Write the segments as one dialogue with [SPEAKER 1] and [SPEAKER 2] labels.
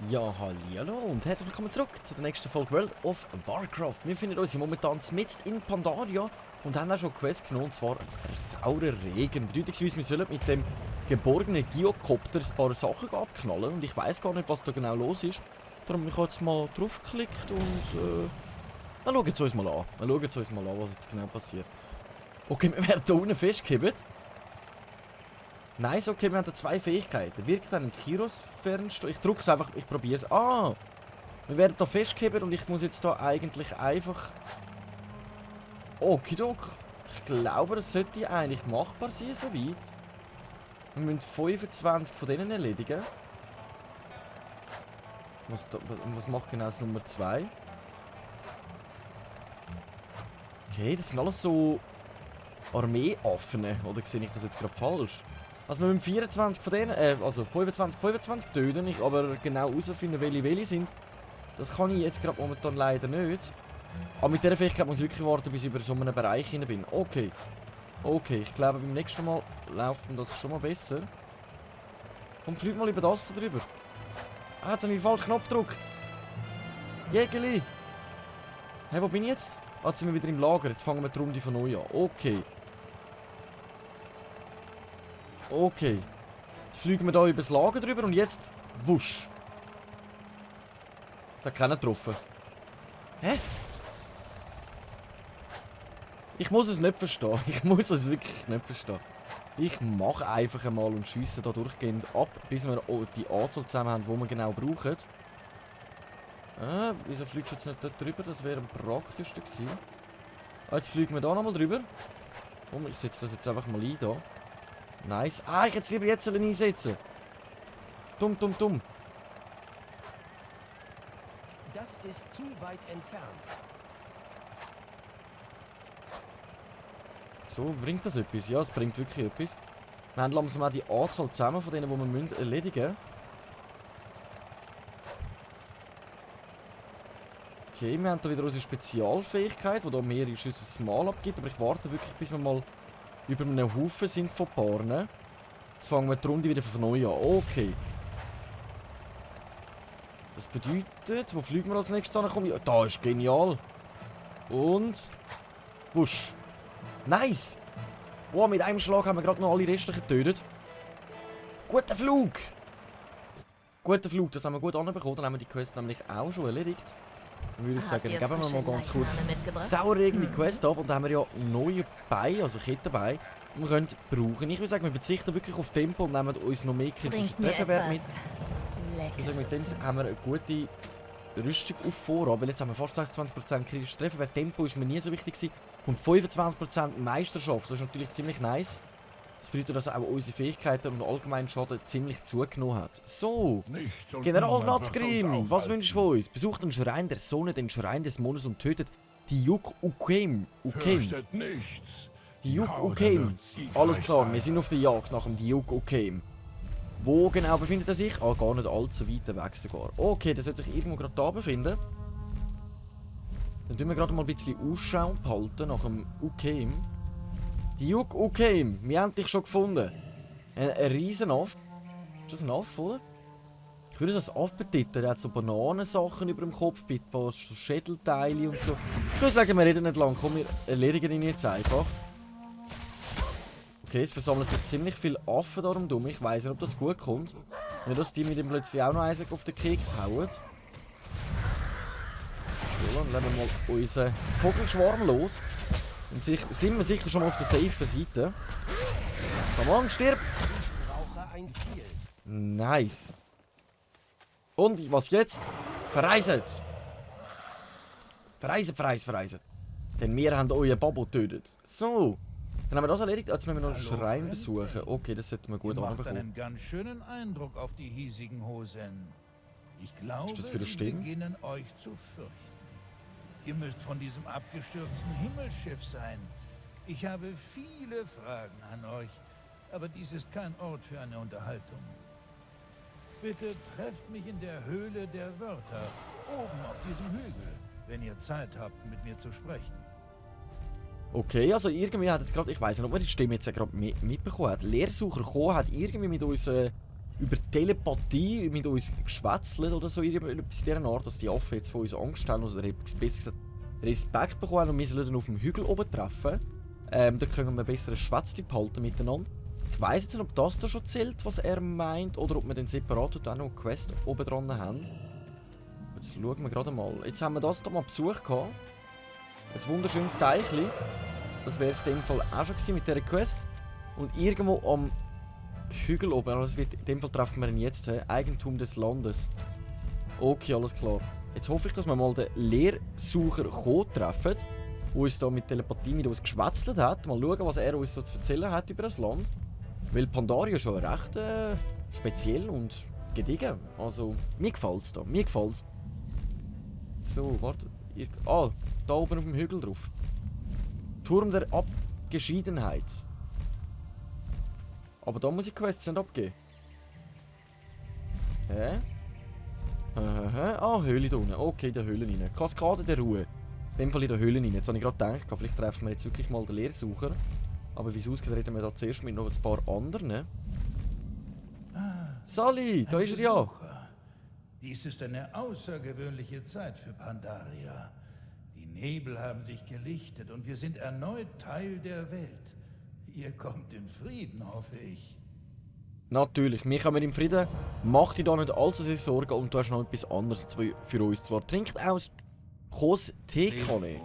[SPEAKER 1] Ja, hallo und herzlich willkommen zurück zu der nächsten Folge World of Warcraft. Wir befinden uns momentan mitten in Pandaria und haben auch schon eine Quest genommen, und zwar saurer Regen. Bedeutungsweise, wir sollen mit dem geborgenen Geocopter ein paar Sachen abknallen und ich weiß gar nicht, was da genau los ist. Darum habe ich jetzt mal draufgeklickt und dann schauen wir es uns mal an. Was jetzt genau passiert. Okay, wir werden hier unten festgehalten. Nice, okay, wir haben da zwei Fähigkeiten. Wirkt dann Kiros Fernsteuer. Ich drücke es einfach, ich probiere es. Ah! Wir werden da festgehalten und ich muss jetzt da eigentlich einfach... Okidok. Ich glaube, das sollte eigentlich machbar sein, soweit. Wir müssen 25 von denen erledigen. Was macht genau das Nummer 2? Okay, das sind alles so... Armeeaffen, oder sehe ich das jetzt gerade falsch? Also wir müssen 24 von denen, also 25 töten, ich aber genau herausfinden, welche sind. Das kann ich jetzt gerade momentan leider nicht. Aber mit dieser Fähigkeit muss ich wirklich warten, bis ich über so einen Bereich hinein bin. Okay. Okay, ich glaube beim nächsten Mal läuft das schon mal besser. Komm, flieg mal über das da drüber. Ah, jetzt habe ich den falschen Knopf gedrückt. Jägeli! Hey, wo bin ich jetzt? Ah, jetzt sind wir wieder im Lager, jetzt fangen wir die Runde von neu an. Okay. Okay. Jetzt fliegen wir da über das Lager drüber und jetzt... Wusch. Das hat keiner getroffen. Hä? Ich muss es nicht verstehen. Ich muss es wirklich nicht verstehen. Ich mache einfach einmal und schiesse da durchgehend ab, bis wir die Anzahl zusammen haben, die wir genau brauchen. Wieso fliegst du jetzt nicht dort drüber? Das wäre am praktischsten gewesen. Ah, jetzt fliegen wir da nochmal drüber. Komm, ich setze das jetzt einfach mal ein da. Nice. Ah, ich hätte es lieber jetzt einsetzen. Dumm.
[SPEAKER 2] Das ist zu weit entfernt.
[SPEAKER 1] So, bringt das etwas? Ja, es bringt wirklich etwas. Wir haben langsam auch die Anzahl zusammen von denen, die wir erledigen müssen. Okay, wir haben hier wieder unsere Spezialfähigkeit, die hier mehrere Schüsse aufs Mal abgibt. Aber ich warte wirklich, bis wir mal über einen Haufen sind von Paaren. Jetzt fangen wir die Runde wieder von neu an. Okay. Das bedeutet, wo fliegen wir als nächstes an? Ja, da ist genial. Und... Wusch. Nice! Wow, mit einem Schlag haben wir gerade noch alle restlichen getötet. Guter Flug! Guter Flug, das haben wir gut anbekommen. Dann haben wir die Quest nämlich auch schon erledigt. Dann würde ich sagen, geben wir mal ganz kurz sauregende Quest ab. Und dann haben wir ja neue Beine, also Kettenbeine, die wir können brauchen. Ich würde sagen, wir verzichten wirklich auf Tempo und nehmen uns noch mehr kritische Trefferwert mit. Ich würde sagen, mit dem haben wir eine gute Rüstung auf Vorrat, weil jetzt haben wir fast 26% kritische Trefferwert. Tempo ist mir nie so wichtig gewesen. Und 25% Meisterschaft, das ist natürlich ziemlich nice. Das bedeutet, dass auch unsere Fähigkeiten und allgemein Schaden ziemlich zugenommen hat. So, General Nazgrim, was wünschst du von uns? Besucht den Schrein der Sonne, den Schrein des Mondes und tötet die Diuk-Ukeim. Diuk-Ukeim. Alles klar, wir sind auf der Jagd nach dem Diuk-Ukeim. Wo genau befindet er sich? Ah, gar nicht allzu weit weg sogar. Okay, das wird sich irgendwo gerade da befinden. Dann tun wir gerade mal ein bisschen Ausschau halten nach dem Ukeim. Diuk-Ukeim, wir haben dich schon gefunden. Ein Riesenaff. Ist das ein Aff, oder? Ich würde das Aff betiteln. Er hat so Bananensachen über dem Kopf, mit ein paar Schädelteile und so. Ich würde sagen, wir reden nicht lang. Komm, wir erledigen ihn jetzt einfach. Okay, es versammelt sich ziemlich viele Affen darum dumm. Ich weiß nicht, ob das gut kommt. Nicht, dass die mit dem plötzlich auch noch eins auf den Keks hauen. So, dann lassen wir mal unseren Vogelschwarm los. Dann sind wir sicher schon mal auf der safen Seite. Komm on, stirb!
[SPEAKER 2] Brauche ein Ziel.
[SPEAKER 1] Nice. Und was jetzt? Verreiset! Verreisen. Denn wir haben euren Babo getötet. So. Dann haben wir das erledigt. Jetzt müssen wir noch einen Schrein besuchen. Okay, das sollten wir gut anbekommen.
[SPEAKER 3] Einen ganz schönen Eindruck auf die hiesigen Hosen. Ich glaube,
[SPEAKER 1] das für das
[SPEAKER 3] sie
[SPEAKER 1] Stehen?
[SPEAKER 3] beginnen euch zu fürchten. Ihr müsst von diesem abgestürzten Himmelsschiff sein. Ich habe viele Fragen an euch, aber dies ist kein Ort für eine Unterhaltung. Bitte trefft mich in der Höhle der Wörter, oben auf diesem Hügel, wenn ihr Zeit habt, mit mir zu sprechen.
[SPEAKER 1] Okay, also irgendwie hat jetzt gerade, ich weiß nicht, ob man die Stimme jetzt gerade mitbekommen hat. Lehrsucher Ko hat irgendwie mit uns über Telepathie mit uns geschwätzelt oder so irgendetwas in dieser Art, dass die Affen jetzt von uns Angst haben oder besser gesagt Respekt bekommen und wir sollen dann auf dem Hügel oben treffen. Da können wir besser ein Schwätzchen behalten miteinander. Ich weiss jetzt nicht, ob das da schon zählt, was er meint, oder ob wir dann separat auch noch eine Quest oben dran haben. Jetzt schauen wir gerade mal. Jetzt haben wir das hier mal Besuch gehabt. Ein wunderschönes Teichli. Das wäre es in dem Fall auch schon gewesen mit dieser Quest. Und irgendwo am Hügel oben, also in dem Fall treffen wir ihn jetzt, Eigentum des Landes. Okay, alles klar. Jetzt hoffe ich, dass wir mal den Lehrsucher Ko treffen, der uns da mit Telepathie mit uns geschwätzelt hat. Mal schauen, was er uns so zu erzählen hat über das Land. Weil Pandaria schon recht speziell und gediegen. Also, mir gefällt es da. Mir gefällt's. So, warte. Ah, da oben auf dem Hügel drauf. Turm der Abgeschiedenheit. Aber da muss ich Quests nicht abgeben. Hä? Ah, Höhle da unten. Okay, in der Höhle rein. Kaskade der Ruhe. In dem Fall in der Höhle rein. Jetzt habe ich gerade gedacht, vielleicht treffen wir jetzt wirklich mal den Lehrsucher. Aber wie es ausgeht, reden wir da zuerst mit noch ein paar anderen. Sally, da ist er ja.
[SPEAKER 3] Dies ist eine außergewöhnliche Zeit für Pandaria. Die Nebel haben sich gelichtet und wir sind erneut Teil der Welt. Ihr kommt in Frieden, hoffe ich.
[SPEAKER 1] Natürlich, wir kommen im Frieden. Mach dir da nicht allzu sehr Sorgen und du hast noch etwas anderes für uns. Zwar trinkt aus Kos Teekanne.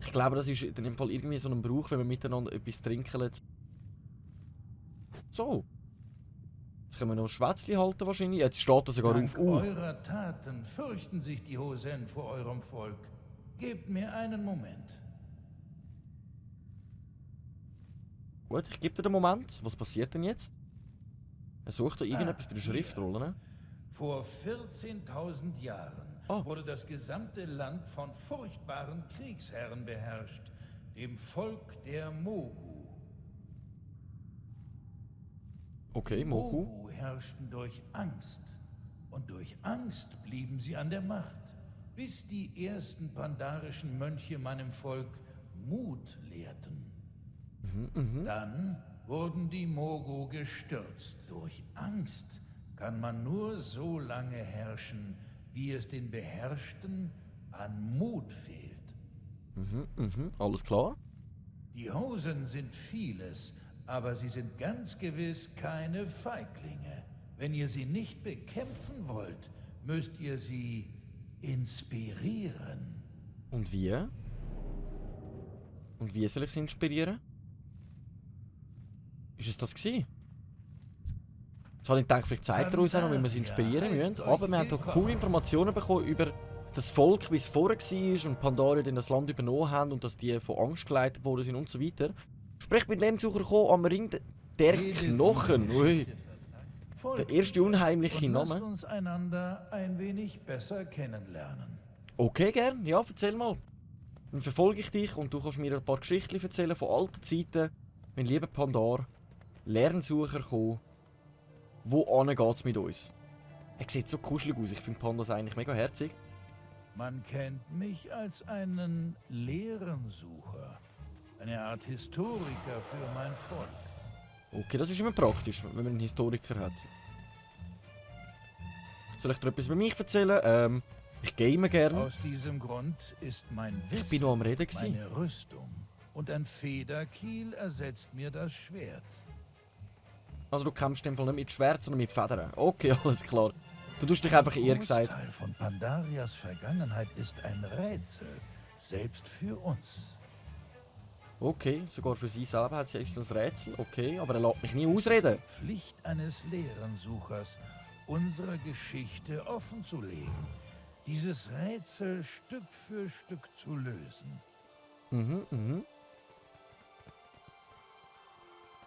[SPEAKER 1] Ich glaube, das ist in dem Fall irgendwie so ein Brauch, wenn wir miteinander etwas trinken. So. Jetzt können wir noch ein Schwätzchen halten wahrscheinlich. Jetzt steht er sogar
[SPEAKER 3] Dank
[SPEAKER 1] auf.
[SPEAKER 3] eurer Taten fürchten sich die Hosen vor eurem Volk. Gebt mir einen Moment.
[SPEAKER 1] Gut, ich gebe dir den Moment. Was passiert denn jetzt? Er sucht da irgendetwas bei der Schriftrolle, ne?
[SPEAKER 3] Vor 14.000 Jahren wurde das gesamte Land von furchtbaren Kriegsherren beherrscht, dem Volk der Mogu.
[SPEAKER 1] Okay, Mogu.
[SPEAKER 3] Mogu herrschten durch Angst. Und durch Angst blieben sie an der Macht, bis die ersten pandarischen Mönche meinem Volk Mut lehrten. Dann wurden die Mogu gestürzt. Durch Angst kann man nur so lange herrschen, wie es den Beherrschten an Mut fehlt.
[SPEAKER 1] Alles klar.
[SPEAKER 3] Die Hosen sind vieles, aber sie sind ganz gewiss keine Feiglinge. Wenn ihr sie nicht bekämpfen wollt, müsst ihr sie inspirieren.
[SPEAKER 1] Und wie? Und wie soll ich sie inspirieren? Ist es das gewesen? Jetzt habe ich gedacht, vielleicht zeigt er uns auch noch, wie wir sie inspirieren müssen. Aber wir haben hier coole Informationen bekommen über das Volk, wie es vorher war und Pandaria dann das Land übernommen haben und dass die von Angst geleitet worden sind und so weiter. Sprich mit Lernsucher gekommen am Ring der Knochen. Ui. Der erste unheimliche
[SPEAKER 3] und
[SPEAKER 1] Name.
[SPEAKER 3] lasst uns einander ein wenig besser kennenlernen.
[SPEAKER 1] Okay, gern. Ja, erzähl mal. Dann verfolge ich dich und du kannst mir ein paar Geschichten erzählen von alten Zeiten. Mein lieber Pandar, Lernsucher kommen. Wo geht's mit uns? Er sieht so kuschelig aus. Ich finde Pandas eigentlich mega herzig.
[SPEAKER 3] Man kennt mich als einen Lehrensucher. Eine Art Historiker für mein Volk.
[SPEAKER 1] Okay, das ist immer praktisch, wenn man einen Historiker hat. Soll ich dir etwas über mich erzählen? Ich game gerne.
[SPEAKER 3] Aus diesem Grund ist mein Wissen,
[SPEAKER 1] Ich bin noch am Reden gewesen.
[SPEAKER 3] meine Rüstung und ein Federkiel ersetzt mir das Schwert.
[SPEAKER 1] Also du kämpfst in dem Fall nicht mit Schwert, sondern mit Federn. Okay, alles klar. Du tust dich einfach eher gesagt.
[SPEAKER 3] Ein Großteil von Pandarias Vergangenheit ist ein Rätsel, selbst für uns.
[SPEAKER 1] Okay, sogar für sie selber ist es ein Rätsel. Okay, aber er lässt mich nie ausreden.
[SPEAKER 3] Es ist die Pflicht eines Lehrensuchers, unsere Geschichte offenzulegen. Dieses Rätsel Stück für Stück zu lösen.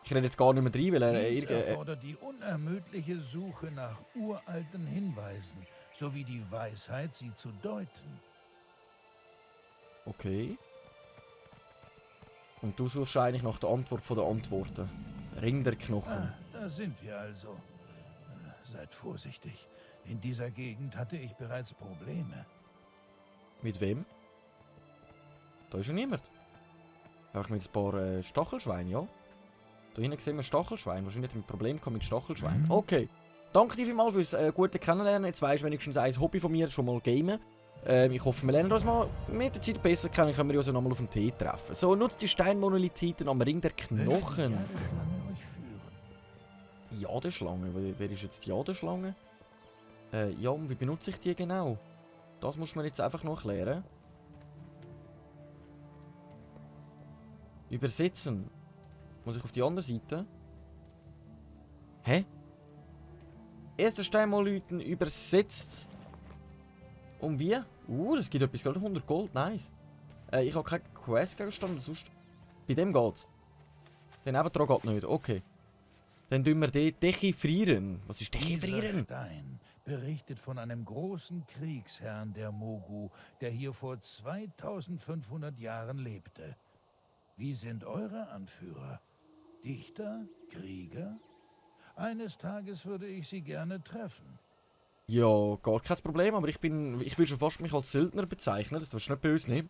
[SPEAKER 1] Ich rede jetzt gar nicht mehr rein, weil
[SPEAKER 3] Dies erfordert die unermüdliche Suche nach uralten Hinweisen, sowie die Weisheit, sie zu deuten.
[SPEAKER 1] Okay. Und du suchst eigentlich nach der Antwort von der Antworten. Ring der Knochen.
[SPEAKER 3] Da sind wir also. Seid vorsichtig. In dieser Gegend hatte ich bereits Probleme.
[SPEAKER 1] Mit wem? Da ist ja niemand. Einfach mit ein paar Stachelschweinen, ja. Da hinten sehen wir Stachelschwein. Wahrscheinlich hat er ein Problem mit Stachelschwein. Okay. Danke dir vielmals fürs gute Kennenlernen. Jetzt weisst du wenigstens ein Hobby von mir, schon mal gamen. Ich hoffe, wir lernen uns mal mit der Zeit besser kennen. Können wir uns nochmal auf den Tee treffen. So, nutzt die Steinmonolithiten am Ring der Knochen. Jadeschlange? Wer ist jetzt die Jadeschlange? Ja, und wie benutze ich die genau? Das muss man jetzt einfach noch erklären. Übersetzen. Muss ich auf die andere Seite? Hä? Erster Steinmonolithen übersetzt. Und wie? Das gibt etwas Geld. 100 Gold, nice. Ich habe keine Quest-Gegenstände, sonst... Bei dem geht's. Den nebendran geht nicht, okay. Dann tun wir den dechiffrieren. Was ist dechiffrieren?
[SPEAKER 3] Dieser Stein berichtet von einem großen Kriegsherrn der Mogu, der hier vor 2500 Jahren lebte. Wie sind eure Anführer? Dichter? Krieger? Eines Tages würde ich sie gerne treffen.
[SPEAKER 1] Ja, gar kein Problem, aber ich würde schon fast mich als Söldner bezeichnen, das wirst du nicht böse nehmen.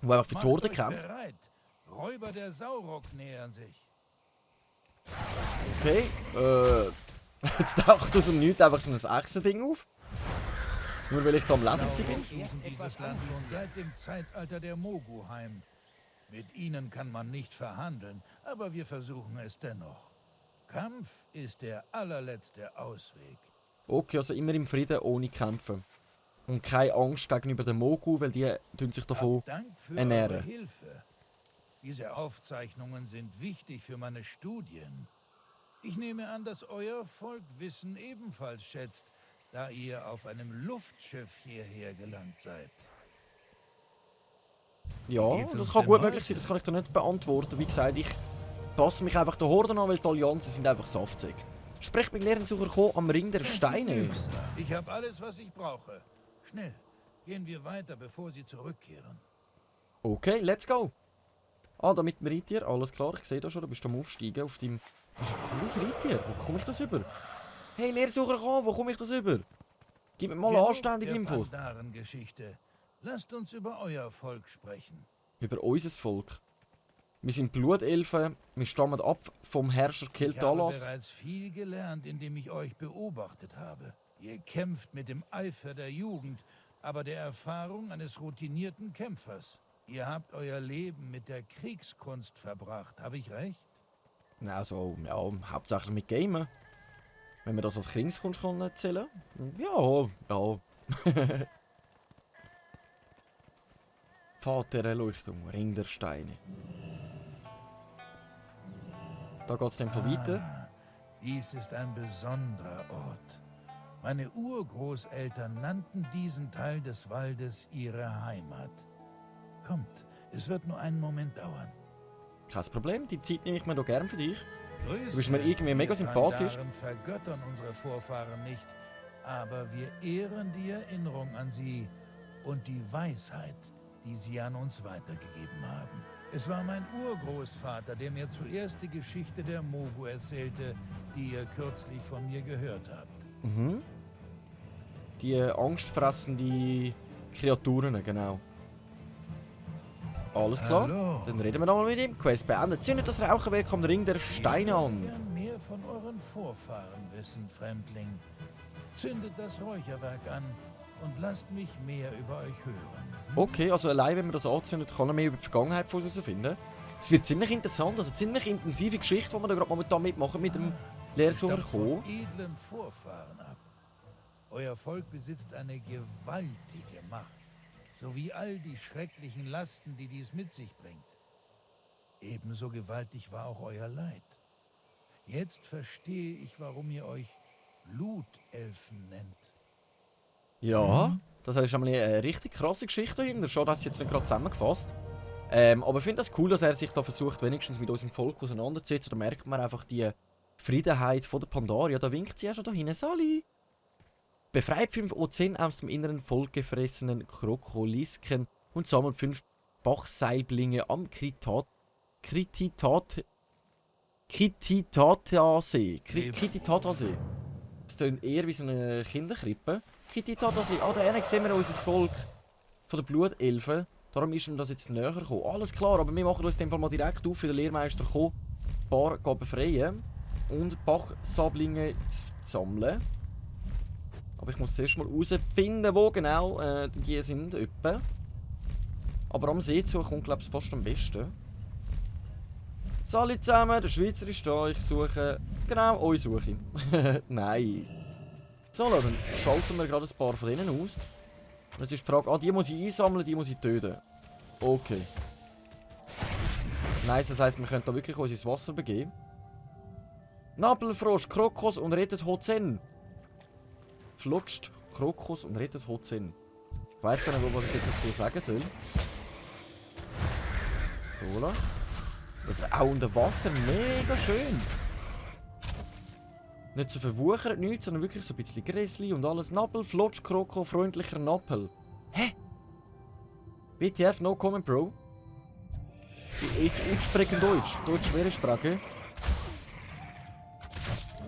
[SPEAKER 1] Wo einfach für die Horde kämpft.
[SPEAKER 3] Bereit. Räuber der Saurock nähern sich.
[SPEAKER 1] Okay, jetzt taucht aus dem Nichts einfach so ein Echsen-Ding auf. Nur weil ich da am Lesen bin.
[SPEAKER 3] Suchen dieses Land schon seit dem Zeitalter der Mogu heim. Mit ihnen kann man nicht verhandeln, aber wir versuchen es dennoch. Kampf ist der allerletzte Ausweg.
[SPEAKER 1] Okay, also immer im Frieden, ohne Kämpfen. Und keine Angst gegenüber den Mogu, weil die sich davon
[SPEAKER 3] Dank für
[SPEAKER 1] ernähren.
[SPEAKER 3] eure Hilfe. Diese Aufzeichnungen sind wichtig für meine Studien. Ich nehme an, dass euer Volk Wissen ebenfalls schätzt, da ihr auf einem Luftschiff hierher gelangt seid.
[SPEAKER 1] Ja,
[SPEAKER 3] Geht's
[SPEAKER 1] das
[SPEAKER 3] uns
[SPEAKER 1] kann
[SPEAKER 3] denn
[SPEAKER 1] gut
[SPEAKER 3] heute?
[SPEAKER 1] möglich sein, das kann ich dir nicht beantworten. Wie gesagt, ich passe mich einfach der Horde an, weil die Allianzen sind einfach saftig. Sprech mit Lehrensucher kommen am Ring der Steine.
[SPEAKER 3] Ich habe alles, was ich brauche. Schnell, gehen wir weiter, bevor sie zurückkehren.
[SPEAKER 1] Okay, let's go. Ah, da mit dem Reittier, alles klar, ich sehe das schon, du bist am Aufsteigen auf deinem... Das ist ein cooles Reittier, wo komme ich das über? Hey, Lehrsucher, komm, wo komme ich das über? Gib mir mal anständige Infos.
[SPEAKER 3] Geschichte. Lasst uns über euer Volk sprechen.
[SPEAKER 1] Über unser Volk. Wir sind Blutelfen, wir stammen ab vom Herrscher
[SPEAKER 3] Ich habe
[SPEAKER 1] Keltalas.
[SPEAKER 3] bereits viel gelernt, indem ich euch beobachtet habe. Ihr kämpft mit dem Eifer der Jugend, aber der Erfahrung eines routinierten Kämpfers. Ihr habt euer Leben mit der Kriegskunst verbracht, habe ich recht?
[SPEAKER 1] Also, ja, hauptsächlich mit Gamen. Wenn man das als Kriegskunst kann erzählen. Ja, ja. Pfad der Erleuchtung, Ring der Steine. Da geht es dann von weiter.
[SPEAKER 3] Dies ist ein besonderer Ort. Meine Urgroßeltern nannten diesen Teil des Waldes ihre Heimat. Kommt, es wird nur einen Moment dauern.
[SPEAKER 1] Kein Problem, die Zeit nehme ich mir doch gern für dich.
[SPEAKER 3] Grüße.
[SPEAKER 1] Du bist mir irgendwie mega sympathisch.
[SPEAKER 3] Wir vergöttern unsere Vorfahren nicht, aber wir ehren die Erinnerung an sie und die Weisheit, die sie an uns weitergegeben haben. Es war mein Urgroßvater, der mir zuerst die Geschichte der Mogu erzählte, die ihr kürzlich von mir gehört habt.
[SPEAKER 1] Mhm. Die angstfressende Kreaturen, genau. Alles klar,
[SPEAKER 3] Hallo.
[SPEAKER 1] dann reden wir nochmal mit ihm. Quest beendet. Zündet das Rauchenwerk am Ring der Steine
[SPEAKER 3] Ich
[SPEAKER 1] an.
[SPEAKER 3] würde gern mehr von euren Vorfahren wissen, Fremdling. Zündet das Räucherwerk an und lasst mich mehr über euch hören.
[SPEAKER 1] Okay, also allein wenn man das anzündet, kann man mehr über die Vergangenheit von uns herausfinden. Es wird ziemlich interessant, also ziemlich intensive Geschichte, die wir da gerade momentan mitmachen mit dem Lehrsucher
[SPEAKER 3] Stammt von
[SPEAKER 1] Ko.
[SPEAKER 3] edlen Vorfahren ab. Euer Volk besitzt eine gewaltige Macht, sowie all die schrecklichen Lasten, die dies mit sich bringt. Ebenso gewaltig war auch euer Leid. Jetzt verstehe ich, warum ihr euch Blutelfen nennt.
[SPEAKER 1] Ja, das ist einmal eine richtig krasse Geschichte dahinter. Schon, dass jetzt nicht gerade zusammengefasst. Aber ich finde das cool, dass er sich da versucht, wenigstens mit unserem Volk auseinanderzusetzen. Da merkt man einfach die Friedenheit von der Pandaria. Da winkt sie ja schon da hinten. Sali! Befreit 5 Ozen aus dem inneren Volk gefressenen Krokolisken und sammelt 5 Bachseilblinge am Kititatase. Kititatase. Das klingt eher wie so eine Kinderkrippe. Kititatase. Ah, da hinten sehen wir unser Volk von den Blutelfen. Darum ist ihm das jetzt näher gekommen. Alles klar, aber wir machen uns in dem Fall mal direkt auf, für den Lehrmeister kommen, ein paar befreien und Bachsablinge zu sammeln. Aber ich muss zuerst mal herausfinden, wo genau die sind. Etwa. Aber am See zu kommt, glaube ich, fast am besten. Salut zusammen, der Schweizer ist da. Ich suche... Genau, euch suche ich. Nein. So, dann schalten wir gerade ein paar von denen aus. Und jetzt ist die Frage, die muss ich einsammeln, die muss ich töten. Okay. Nice, das heisst, wir können da wirklich uns ins Wasser begeben. Nabelfrosch, Krokos und rettet Hozen. Flutscht Krokos und rettet Hozen. Ich weiss gar nicht, was ich jetzt dazu sagen soll. So, das ist auch unter Wasser mega schön. Nicht so verwuchert, nichts, sondern wirklich so ein bisschen Gräsli und alles. Nabel, Flotsch, Kroko, freundlicher Nappel. Hä? WTF, no comment, Bro. Ich spreche Deutsch. Deutsch wäre Sprache.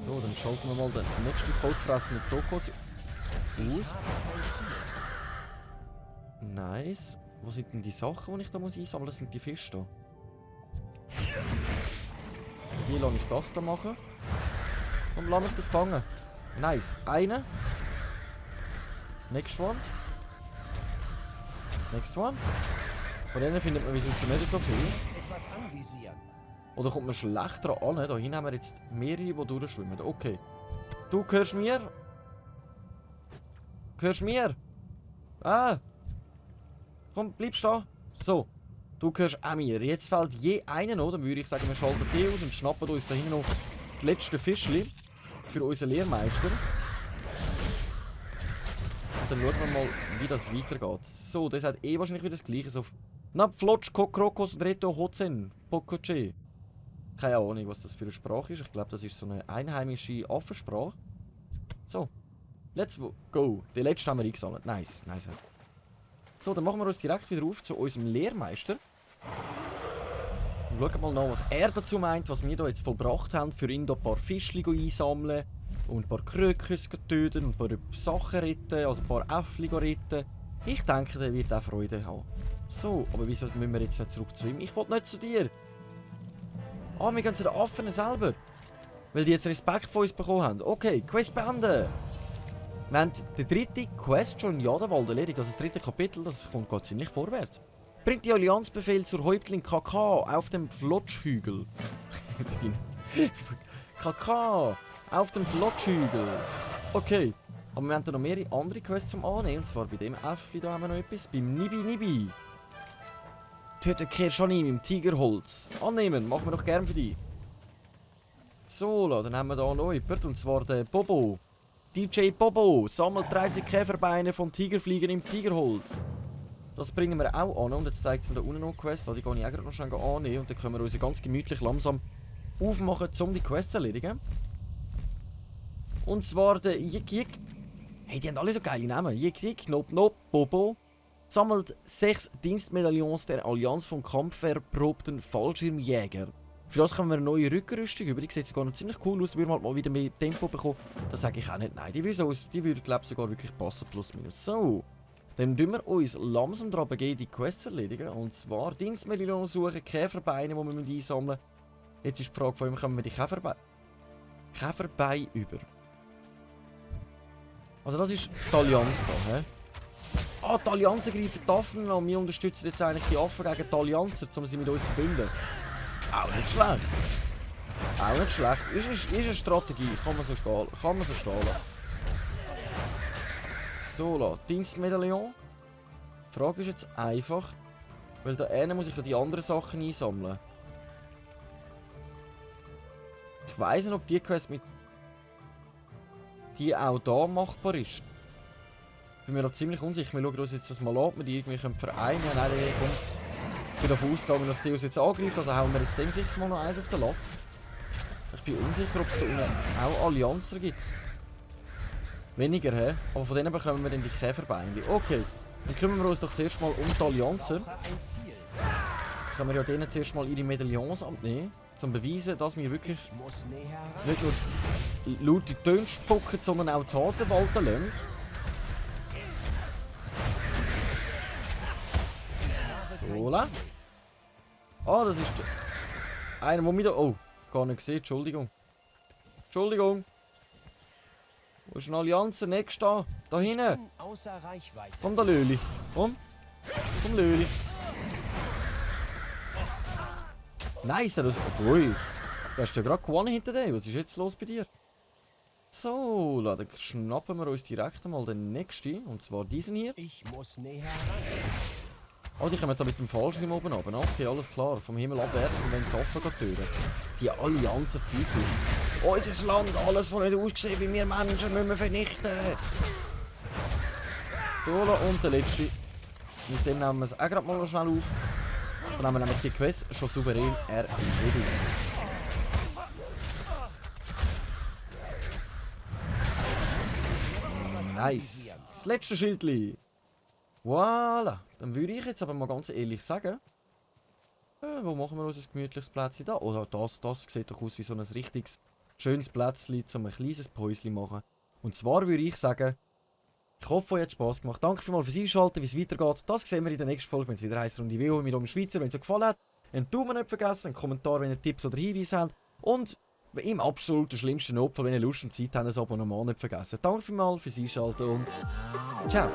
[SPEAKER 1] So, dann schalten wir mal den nächsten vollgefressenen Krokos aus. Nice. Wo sind denn die Sachen, die ich da einsammeln muss? Das sind die Fische da. Hier lasse ich das da machen. Und lass mich dich fangen. Nice. Eine. Next one. Next one. Von denen findet man wieso nicht so viel.
[SPEAKER 2] Etwas anvisieren.
[SPEAKER 1] Oder kommt man schlechter an? Da hinten haben wir jetzt mehrere, die durchschwimmen. Okay. Du gehörst mir? Gehörst mir? Ah! Komm, bleib stehen. So. Du gehörst auch mir. Jetzt fällt je einer noch. Dann würde ich sagen, wir schalten die aus und schnappen uns da hinten noch das letzte Fischli für unseren Lehrmeister. Und dann schauen wir mal, wie das weitergeht. So, das hat wahrscheinlich wieder das gleiche. So. Na, Flotsch, Krokos und Reto Hozen. Pokoche. Keine Ahnung, was das für eine Sprache ist. Ich glaube, das ist so eine einheimische Affensprache. So. Let's go. Den letzten haben wir eingesammelt. Nice, nice. So, dann machen wir uns direkt wieder auf zu unserem Lehrmeister. Und schauen mal nach, was er dazu meint, was wir da jetzt vollbracht haben. Für ihn da ein paar Fischchen einsammeln und ein paar Krökes töten und ein paar Sachen retten, also ein paar Äffchen retten. Ich denke, der wird auch Freude haben. So, aber wieso müssen wir jetzt nicht zurück zu ihm? Ich will nicht zu dir. Ah, wir gehen zu den Affen selber. Weil die jetzt Respekt von uns bekommen haben. Okay, Quest beenden. Wir haben die dritte Quest schon in Jadenwald erledigt. Also das dritte Kapitel, das geht ziemlich vorwärts. Bringt die Allianzbefehl zur Häuptling KK auf dem Flotschhügel. KK auf dem Flotschhügel. Okay. Aber wir haben da noch mehrere andere Quests zum Annehmen. Und zwar bei dem Äffli, da haben wir noch etwas. Beim Nibi. Töte Kirschani mit dem Tigerholz. Annehmen, machen wir doch gern für dich. So, dann haben wir da noch jemanden. Und zwar den Bobo. DJ Bobo sammelt 30 Käferbeine vom Tigerfliegen im Tigerholz. Das bringen wir auch an. Und jetzt zeigt es mir da unten noch eine Quest. Die gehe ich auch gerade noch schnell annehmen. Und dann können wir uns ganz gemütlich langsam aufmachen, um die Quest zu erledigen. Und zwar der Yik. Hey, die haben alle so geile Namen. Yik, Nop, Bobo. Sammelt 6 Dienstmedaillons der Allianz von kampferprobten Fallschirmjäger. Für das können wir eine neue Rückenrüstung über. Die sieht sogar noch ziemlich cool aus. Würden wir mal wieder mehr Tempo bekommen. Das sage ich auch nicht. Nein, die würde, glaube ich, sogar wirklich passen. Plus, minus. So. Dann tun wir uns langsam daran begeben, die Quests zu erledigen. Und zwar Dienstmedaillons suchen, Käferbeine, die wir einsammeln müssen. Jetzt ist die Frage, von wem kommen wir die Käferbeine über. Also das ist die Allianz da, hä? Ah, die Allianzen greifen die Affen an. Wir unterstützen jetzt eigentlich die Affen gegen die Allianzer, um sie mit uns zu verbünden. Auch nicht schlecht. Auch nicht schlecht. Ist eine Strategie. Kann man so stehen lassen. So, Dienstmedaillon. Die Frage ist jetzt einfach, weil da einer muss ich ja die anderen Sachen einsammeln. Ich weiss nicht, ob die Quest mit die auch da machbar ist. Ich bin mir noch ziemlich unsicher. Wir schauen uns jetzt das mal an, ob wir die irgendwie vereinen können. Nein, kommt. Ich bin davon ausgegangen, dass die uns jetzt angreift, also hauen wir jetzt dem sicher mal noch eins auf den Latz. Ich bin unsicher, ob es da unten auch Allianzer gibt. Weniger, hä? Aber von denen bekommen wir dann die Käferbeine. Okay, dann kümmern wir uns doch zuerst mal um die Allianzer. Dann können wir ja denen zuerst mal ihre Medaillons abnehmen, um zu beweisen, dass wir wirklich nicht nur laute Töne spucken, sondern auch Taten walten lassen.
[SPEAKER 2] kein
[SPEAKER 1] Hola.
[SPEAKER 2] Ziel.
[SPEAKER 1] Ah, das ist einer, der mich da... Oh, gar nicht gesehen. Entschuldigung. Entschuldigung. Wo ist ein Allianzer? Nächst da. Da
[SPEAKER 2] Ich
[SPEAKER 1] hinten.
[SPEAKER 2] bin außer Reichweite.
[SPEAKER 1] Komm da, Löli. Komm. Komm, Löli. Nice, das... Ui. Du hast ja gerade gewonnen hinter dir. Was ist jetzt los bei dir? So, dann schnappen wir uns direkt mal den nächsten. Und zwar diesen hier.
[SPEAKER 2] Ich muss näher ran.
[SPEAKER 1] Oh, die kommen da mit dem Fallschirm oben runter. Okay, alles klar. Vom Himmel abwärts und wenn es offen geht, Türen. Die Allianzer Teufel. Unser Land, alles, was nicht aussieht wie wir Menschen, müssen wir vernichten. So, und der letzte. Mit dem nehmen wir es auch gerade mal noch schnell auf. Dann haben wir nämlich die Quest schon souverän erledigt. Nice. Das letzte Schildli. Voilà. Dann würde ich jetzt aber mal ganz ehrlich sagen, wo machen wir unser gemütliches Plätzchen da? Oder das sieht doch aus wie so ein richtiges, schönes Plätzchen, um ein kleines Päuschen zu machen. Und zwar würde ich sagen, ich hoffe, euch hat Spass gemacht. Danke vielmals fürs Einschalten, wie es weitergeht. Das sehen wir in der nächsten Folge, wenn es wieder heisst Runde WoW mit dem Schweizer. Wenn es euch gefallen hat, einen Daumen nicht vergessen, einen Kommentar, wenn ihr Tipps oder Hinweise habt. Und im absoluten schlimmsten Notfall, wenn ihr Lust und Zeit habt, ein Abonnement nicht vergessen. Danke vielmals fürs Einschalten und ciao.